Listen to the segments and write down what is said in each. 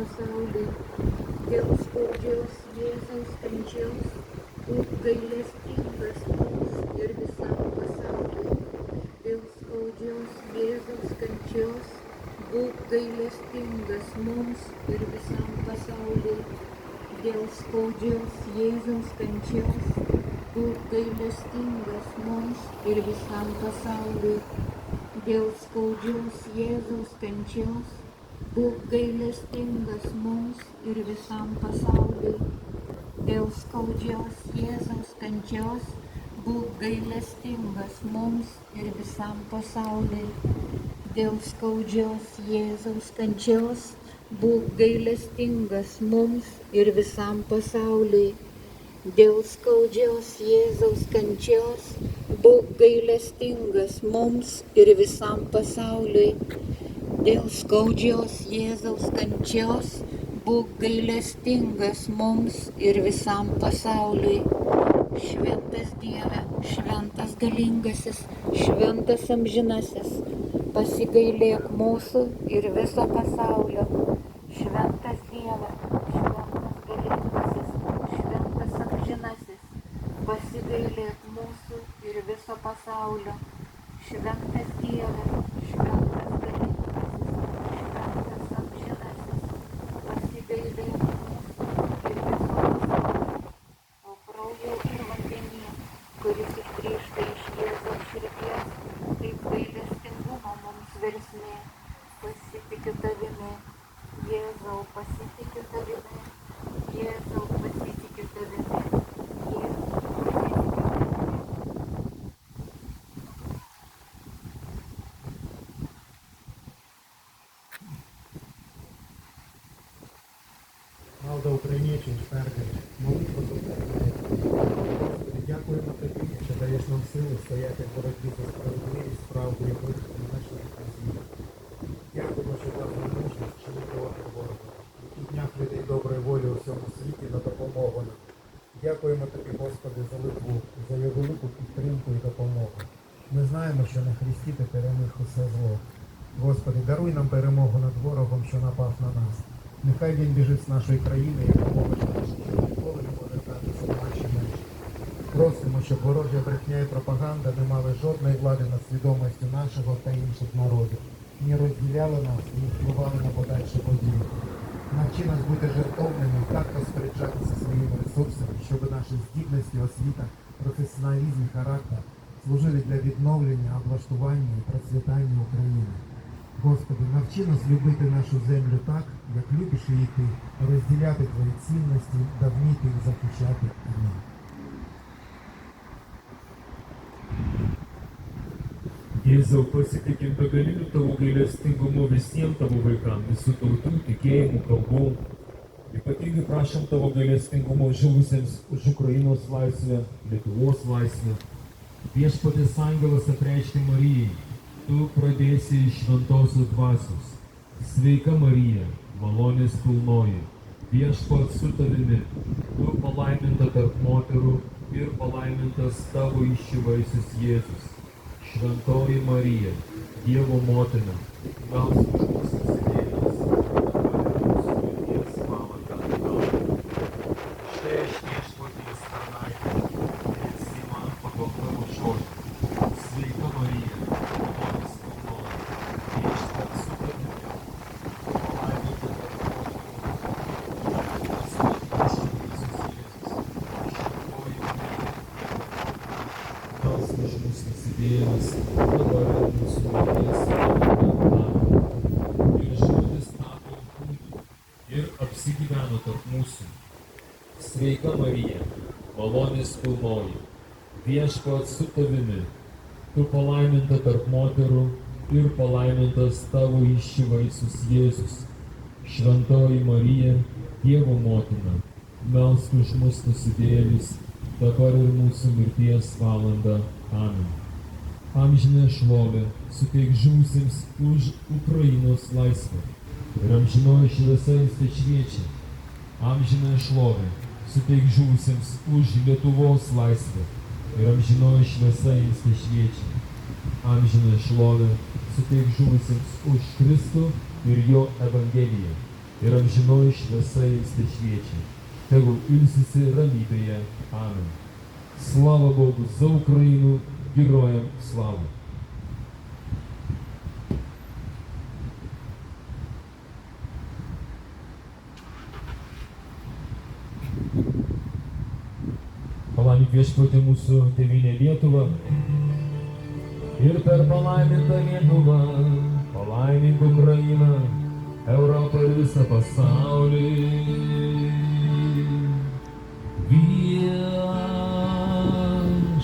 pasaulį, dėl skaudžios Jėzaus kančios, būk gailestingas mums ir visam pasauliui. Dėl skaudžios Jėzaus kančios, būk gailestingas mums ir visam pasauliui. Dėl skaudžios Jėzaus kančios, būk gailestingas mums ir visam pasauliui. Dėl skaudžios Jėzaus kančios, būk gailestingas mums ir visam pasauliui. Dėl skaudžios Jėzaus kančios, būk gailestingas mums ir visam pasauliui. Dėl skaudžios Jėzaus kančios, būk gailestingas mums ir visam pasauliui. Dėl skaudžios Jėzaus kančios, būk gailestingas mums ir visam pasauliui. Dėl skaudžios Jėzaus kančios, būk gailestingas mums ir visam pasauliui. Šventas Dieve, šventas galingasis, šventas amžinasis, pasigailėk mūsų ir viso pasaulio. Šventas Dieve, šventas galingasis, šventas amžinasis, pasigailėk mūsų ir viso pasaulio. Šventas Dieve, šventas galingasis, šventas amžinasis, pasigailėk mūsų ir viso pasaulio. O kraujo ir vandenyje, kuris ištrykšta iš Jėzaus širdies, kaip gailestingumo mums versmė, pasitikiu tavimi. Jėzau, pasitikiu tavimi. Jėzau, pasitikiu tavimi. Jėzau, pasitikiu tavimi. Малда українців перших, молитва за Україну. Господи, дякуємо Тобі, що даєш нам сили стояти в боротьбі за справедливість, правду і мир на нашій землі. Дякуємо, що дав нам мужність чинити опір ворога, у днях людей доброї волі у всьому світі на допомогу нам. Дякуємо Тобі, Господи, за Литву, за її велику підтримку і допомогу. Ми знаємо, що на Христі Ти переміг усе зло. Господи, даруй нам перемогу над ворогом, що напав на нас. Нехай він біжить з нашої країни, якомога швидше, що ніколи не може статися наші межі. Просимо, щоб ворожа брехня і пропаганда не мали жодної влади над свідомістю нашого та інших народів, не розділяли нас і не впливали на подальші події. Навчи нас бути жертовними і так розпоряджатися своїми ресурсами, щоб наші здібності, освіта, професіоналізм і характер служили для відновлення, облаштування і процвітання України. Господи, навчи нас любити нашу землю так, як любиш її Ти, розділяти Твої цінності, да вміти їх захищати. Амінь. Jėzau, pasitikim begaliniu Tavo gailestingumu visiems Tavo vaikams, visų tautų, tikėjimų, kalbų. Ypatingai prašom Tavo gailestingumo žuvusiems už Ukrainos laisvę, Lietuvos laisvę. Viešpaties angelas apreiškė Marijai, Tu pradėsi iš šventosios dvasios. Sveika Marija, malonės pilnoji, viešpats su tavimi, Tu palaiminta tarp moterų ir palaimintas Tavo išvaisius Jėzus. Šventoji Marija, Dievo motina, melsk už mus nusidėjėlius, dabar ir mūsų mirties valandą. Amen. Štai aš viešpaties tarnaitė, esi man pagal Tavo žodį. Sveika Marija, malonės pilnoji, viešpats su tavimi, palaiminta tarp moterų, palaimintas Tavo išvaisius Jėzus. Šventoji Marija, melsk už mus nusidėjėlius, dabar ir mūsų mirties valandą. Amen. Ir žodis tapo kūnu ir apsigyveno tarp mūsų. Sveika Marija, malonės pilnoji, viešpats su tavimi, Tu palaiminta tarp moterų ir palaimintas Tavo išvaisius Jėzus. Šventoji Marija, Dievo motina, melsk už mus nusidėjėlius, dabar ir mūsų mirties valandą. Amen. Amžinę šlovę suteik žuvusiems už Ukrainos laisvę ir amžinoji šviesa jums te šviečia. Amžinę šlovę suteik žuvusiems už Lietuvos laisvę ir amžinoji šviesa jums te šviečia. Amžinę šlovę suteik žuvusiems už Kristų ir jo Evangeliją ir amžinoji šviesa jais tešviečia. Tegul ilsisi ramybėje. Amen. Слава Богу за Україну, героям слава! Palaimink viešpatie mūsų tėvynę Lietuvą ir per palaimintą Lietuvą palaimink Ukrainą, Europą ir visą pasaulį.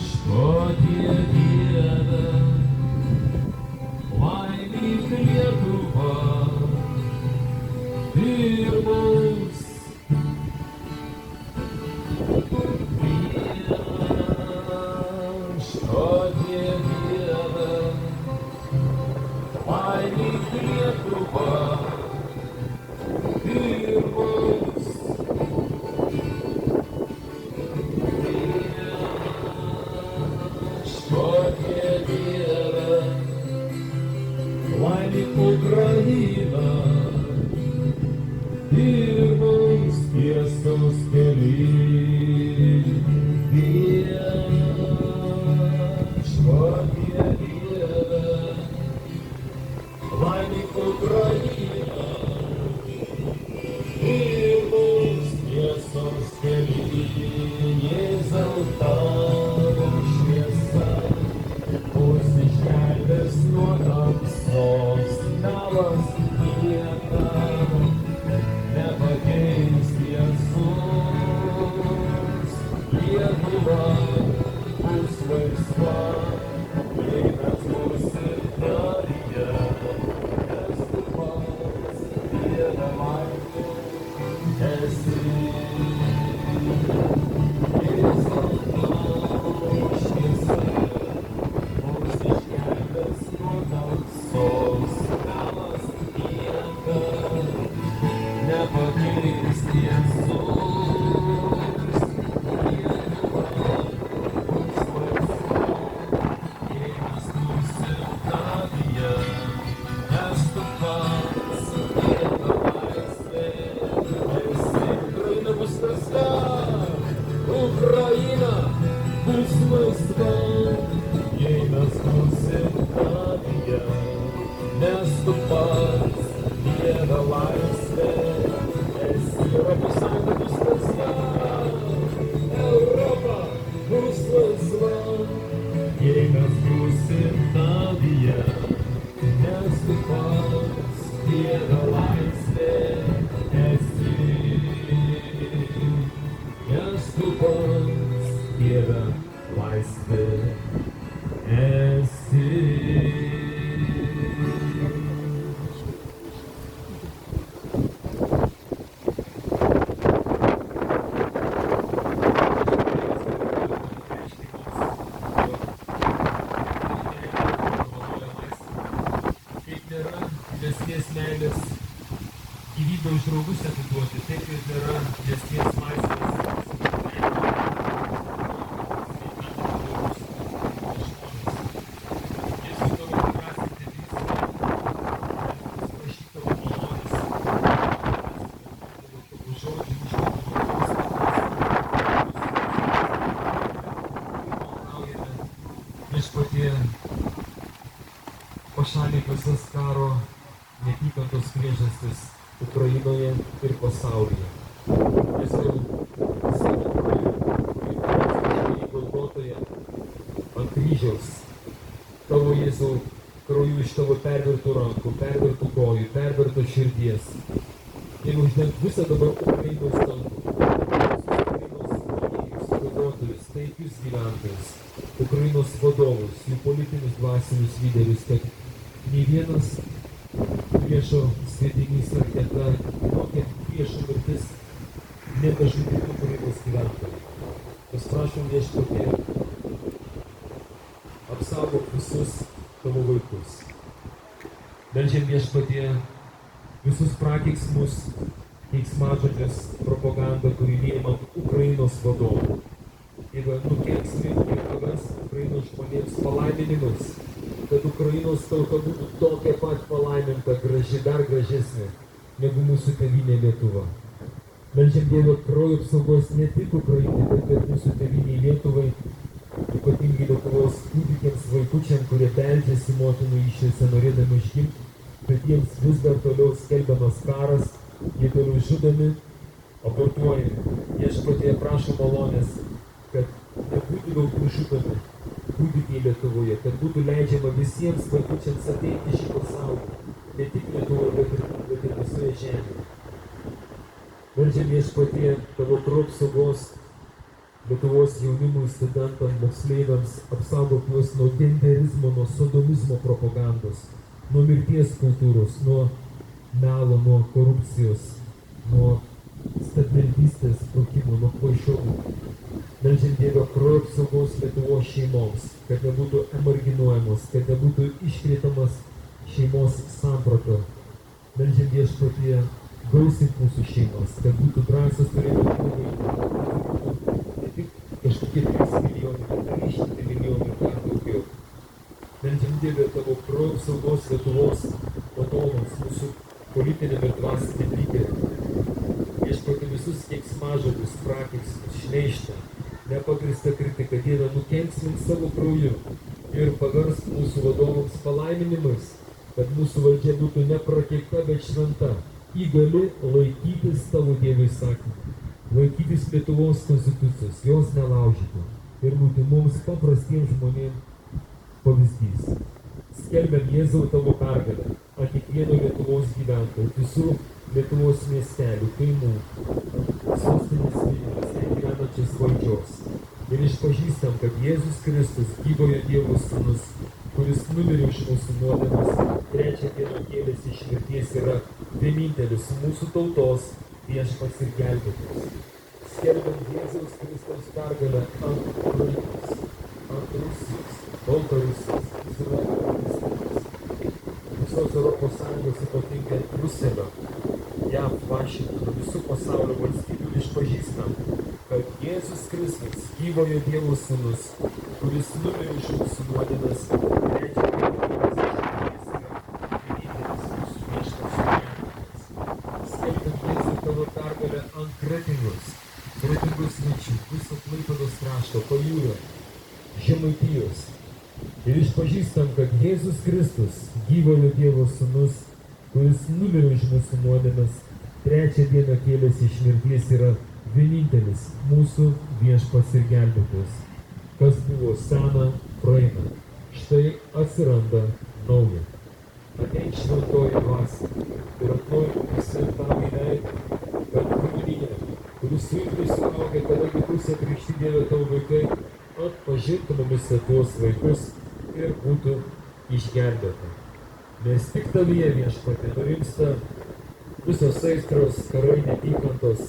Viešpatie Dieve, laimink Lietuvą ir mus. Viešpatie Dieve, laimink Lietuvą ir mus. Viešpatie Dieve, laimink Ukrainą ir mums tiesos keliai. Viešpatie Dieve, laimink Ukrainą ir mums tiesos keliai. Jėzau, tavo šviesa mus išgelbės nuo tamsos, melas niekam nepakeis tiesos. Lietuva bus laisva, jei mes būsim tavyje, nes tu pats Dieve laimė esi. Jėzau, tavo šviesa mus išgelbės nuo tamsos, melas niekam nepakeis tiesos. Lietuva bus laisva, jei mes būsim tavyje, nes tu pats Dieve laisvė esi. Ukraina bus laisva, Ukraina bus laisva, jei mes būsim tavyje, nes tu pats Dieve laisvė esi. Europos Sąjunga bus laisva, Europa bus laisva, jei mes būsim tavyje, nes tu pats Dieve laisvė esi. Nes tu pats Dieve laisvė esi. Kaip nėra didesnės meilės gyvybę už draugus atiduoti, taip ir nėra didesnės laisvės. Viešpatie, pašalink visas karo neapykantos priežastis Ukrainoje ir pasaulyje. Jėzau, savo Golgotoje ant kryžiaus, tavo Jėzau, krauju iš tavo pervertų rankų, pervertų kojų, pervertų širdies. Ir uždenk visą dabar Ukrainos tankų, Ukrainos kovotojus, taikius gyventojus, Ukrainos vadovus, jų politinius dvasinius lyderius, kad nei vienas priešo sviedinys raketa, kokia priešo mirtis nebežudytų Ukrainos gyventojų. Mes prašom Viešpatie, apsaugok visus tavo vaikus. Meldžiam Viešpatie visus prakeiksmus, keiksmažodžius, propagandą, kurį liejama Ukrainos vadovų. Ir nukelksime ir paves Ukrainos žmonėms palaiminimus, kad Ukrainos tauta būtų tokia pat palaiminta, graži, dar gražesnė, negu mūsų tėvynė Lietuva. Meldžiam Dievo kraujo apsaugos ne tik Ukrainai, bet ir mūsų tėvynei Lietuvai, ypatingai Lietuvos kūdikiams, vaikučiams, kurie beldžiasi motinų iššiose norėdami išgimti, bet jiems vis dar toliau skelbiamas karas, jie toliau žudomi, abortuojami. Viešpatie prašo malonės, kad nebūtų daugiau žudomi kūdikiai Lietuvoje, kad būtų leidžiama visiems vaikučiams ateiti šį pasaulį, ne tik Lietuvoje, bet ir visoje žemėje. Meldžiam Viešpatie tavo kraujo apsaugos Lietuvos jaunimui, studentams, moksleiviams, apsaugok juos nuo genderizmo, nuo sodomizmo propagandos, nuo mirties kultūros, nuo melo, nuo korupcijos, nuo stabmeldystės sprukimo, nuo kvaišumų. Meldžiam Dievo kraujo apsaugos Lietuvos šeimoms, kad nebūtų emarginuojamos, kad nebūtų iškrėtamas šeimos samprato. Meldžiam Viešpatie gausink mūsų šeimas, kad būtų drąsios turėti vaikų, ne tik kažkokie 3 milijonai, bet 300 milijonų ir dar daugiau. Meldžiam Dieve tavo kraujo apsaugos Lietuvos vadovams, mūsų politiniam ir dvasiniam lyderiam. Viešpatie visus keiksmažodžius, prakeiksmus, šmeižtą, nepagrįstą kritiką, Dieve, nukenksmink savo krauju ir paversk mūsų vadovams palaiminimais, kad mūsų valdžia būtų neprakeikta, bet šventa, įgali laikytis tavo Dievo įsakymų, laikytis Lietuvos konstitucijos, jos nelaužyti ir būti mums paprastiems žmonėms pavyzdys. Skelbiam Jėzau tavo pergalę ant kiekvieno Lietuvos gyventojų, visų Lietuvos miestelių, kaimų, sostinės Vilniaus, ten gyvenančios valdžios. Ir išpažįstam, kad Jėzus Kristus, gyvojo Dievo Sūnus, kuris numirė už mūsų nuodėmes, 3 dieną kėlėsi iš mirties, yra vienintelis mūsų tautos viešpats ir gelbėtojas. Skelbiam Jėzaus Kristaus pergalę ant Ukrainos, ant Rusijos, Baltarusijos, Izraelio valstybės, visos Europos Sąjungos, ypatingai Briuselio, JAV, Vašingtono, visų pasaulio valstybių išpažįstam, kad Jėzus Kristus, gyvojo Dievo Sūnus, kuris numirė už mūsų nuodėmes, 3 dieną kėlėsi iš mirties, yra vienintelis mūsų viešpats ir gelbėtojas. Skelbiam Jėzų tavo pergalę ant Kretingos svečių, viso Klaipėdos krašto, Pajūrio, Žemaitijos. Ir išpažįstam, kad Jėzus Kristus, gyvojo Dievo Sūnus, kuris numirė už mūsų nuodėmes, 3 dieną kėlėsi iš mirties, yra vienintelis mūsų viešpats ir gelbėtojas. Kas buvo sena, praeina. Štai atsiranda nauja. Ateik šventoji dvasia ir atnaujink visi tavo veidą, kad kūrinyje, kuris suimtai sulaukė, kadangi pusė krikšti Dieve tavo vaikai, atpažintų mumise tuos vaikus ir būtų išgelbėta. Nes tik tavyje, Viešpatie, nurimsta visos aistros, karai, neapykantos.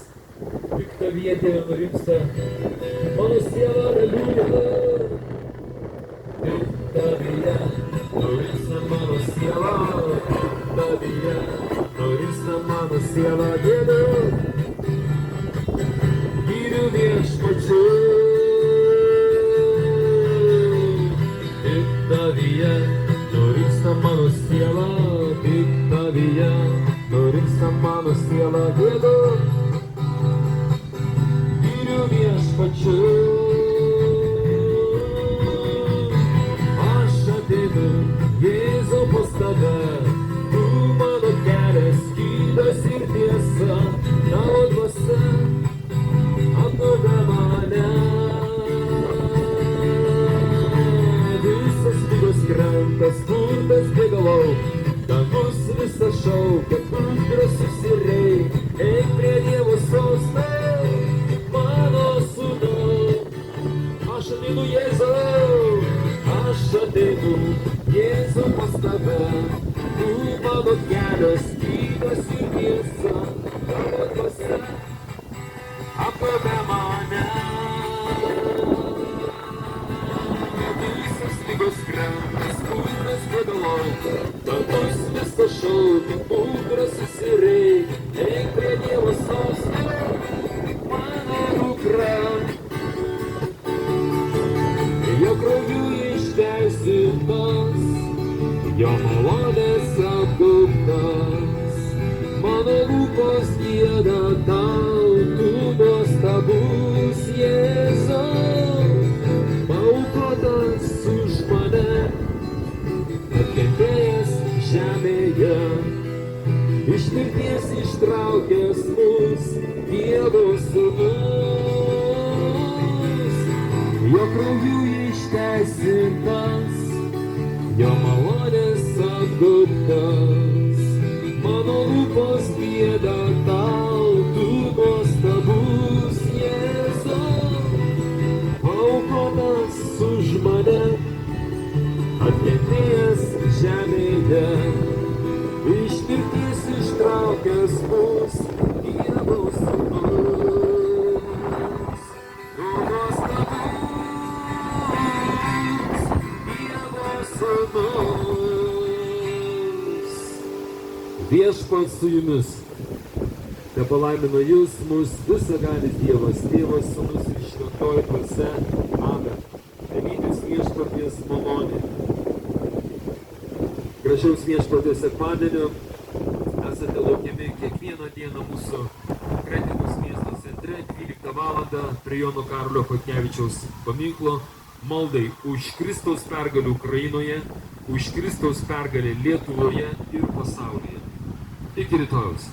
Tik tavyje, Dieve, nurimsta mano siela, aliuja. Tik tavyje nurimsta mano siela, tavyje nurimsta mano siela, Dieve. Giriu Viešpačiu. Tik tavyje nurimsta mano siela, tik tavyje nurimsta mano siela, Dieve. Giriu Viešpačiu. Aš ateinu, Jėzau, pas tave, tu mano kelias, gydas ir tiesa, tavo dvasia apgaubia mane. Visas ligos krenta, skurdas bėga lauk, dangus visas šaukia, ugras susireik, eik prie Dievo sosto, mano sūnau. Aš ateinu, Jėzau, aš ateinu, Jėzau, pas tave, tu mano kelias, gydas ir tiesa, tavo dvasia apgaubia mane. Visas ligos krenta, skurdas bėga lauk, dangus visas šaukia, ugras susireik, eik prie Dievo sosto, mano dukra. Jo krauju išteisintas, jo malonės apgaubtas, mano lūpos gieda tau, tu nuostabus Jėzau, paaukotas už mane, atkentėjęs žemėje, iš mirties ištraukęs mus, Dievo sūnus, jo krauju išteisintas, jo malonės apgaubtas, mano lūpos gieda tau, tu nuostabus Jėzau, paaukotas už mane, atkentėjęs žemėje, iš mirties ištraukęs mus, Dievo sūnus, tu nuostabus Dievo sūnus. Viešpats su jumis, tepalaimina jūs mus visagalis Dievas, Tėvas, Sūnus ir Šventoji Dvasia. Amen. Telytis viešpaties malonė. Gražiaus viešpaties sekmadienio. Esate laukiami kiekvieną dieną mūsų Kretingos miesto centre 12 valandą prie Jono Karolio Chodkevičiaus paminklo maldai už Kristaus pergalę Ukrainoje, už Kristaus pergalę Lietuvoje ir pasaulyje. Iki rytojaus.